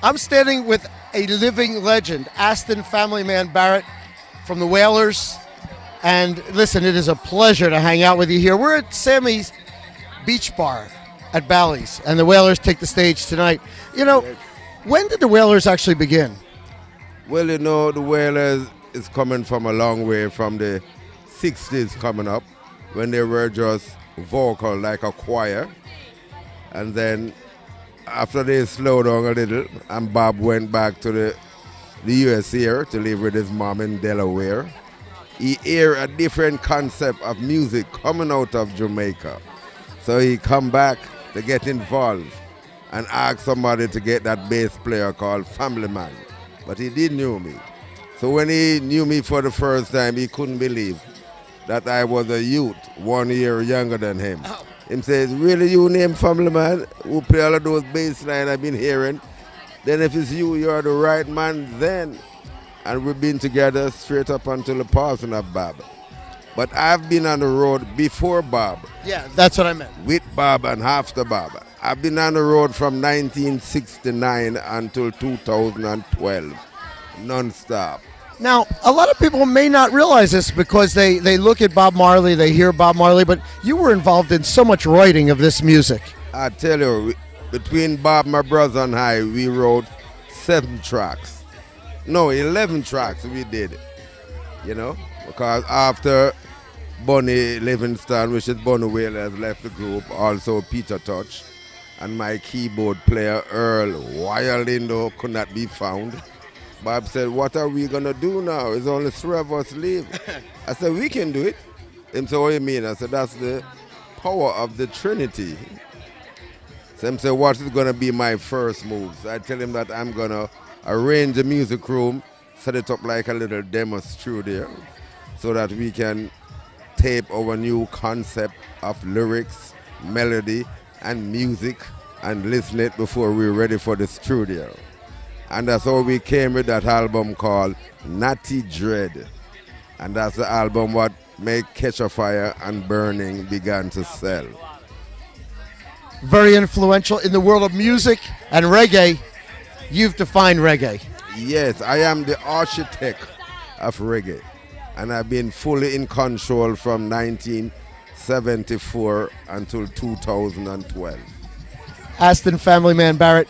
I'm standing with a living legend, Aston-family-man-Barrett from the Wailers. And listen, it is a pleasure to hang out with you here. We're at Sammy's Beach Bar at Bally's, and the Wailers take the stage tonight. You know, Yes. when did the Wailers actually begin? Well, the Wailers is coming from a long way from the 60s coming up when they were just vocal like a choir. And then after they slowed down a little and Bob went back to the US here to live with his mom in Delaware, he hear a different concept of music coming out of Jamaica. So he come back to get involved and ask somebody to get that bass player called Family Man. But he did know me. So when he knew me for the first time, he couldn't believe that I was a youth, 1 year younger than him. Oh. Him says, really you name Family Man who play all of those bass lines I've been hearing? Then if it's you, you're the right man then. And we've been together straight up until the passing of Bob. But I've been on the road before Bob, Yeah, that's what I meant. with Bob and after Bob. I've been on the road from 1969 until 2012, non-stop. Now, a lot of people may not realize this because they look at Bob Marley, they hear Bob Marley, but you were involved in so much writing of this music. I tell you, between Bob, my brother, and I, we wrote 7 tracks. No, 11 tracks we did, because after Bunny Livingston, which is Bunny Wailers, left the group, also Peter Touch, and my keyboard player, Earl Wildlindo, could not be found. Bob said, what are we going to do now? It's only 3 of us leave. I said, we can do it. Him said, what do you mean? I said, that's the power of the Trinity. So him said, what is going to be my first moves? I tell him that I'm going to arrange a music room, set it up like a little demo studio so that we can tape our new concept of lyrics, melody, and music and listen it before we're ready for the studio. And that's how we came with that album called Natty Dread. And that's the album what made Catch a Fire and Burning began to sell. Very influential in the world of music and reggae. You've defined reggae. Yes, I am the architect of reggae. And I've been fully in control from 1974 until 2012. Aston-family-man-Barrett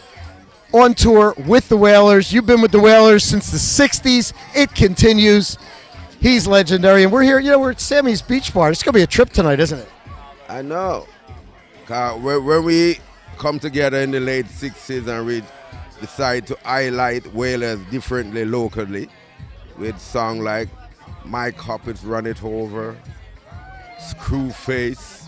on tour with the Wailers. You've been with the Wailers since the 60s. It continues. He's legendary. And we're here, we're at Sammy's Beach Bar. It's going to be a trip tonight, isn't it? I know. 'Cause when we come together in the late 60s and we decide to highlight Wailers differently locally with songs like My Cup Is Run It Over, Screwface,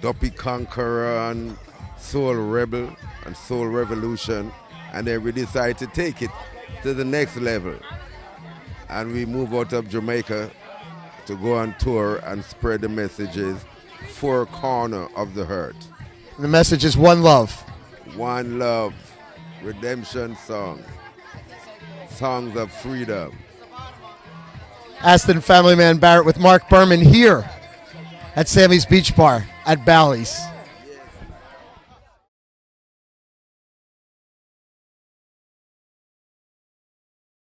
Duppy Conqueror and Soul Rebel and Soul Revolution, and then we decide to take it to the next level. And we move out of Jamaica to go on tour and spread the messages 4 corners of the earth. The message is one love. One love, redemption songs, songs of freedom. Aston-family-man-Barrett with Mark Berman here at Sammy's Beach Bar at Bally's.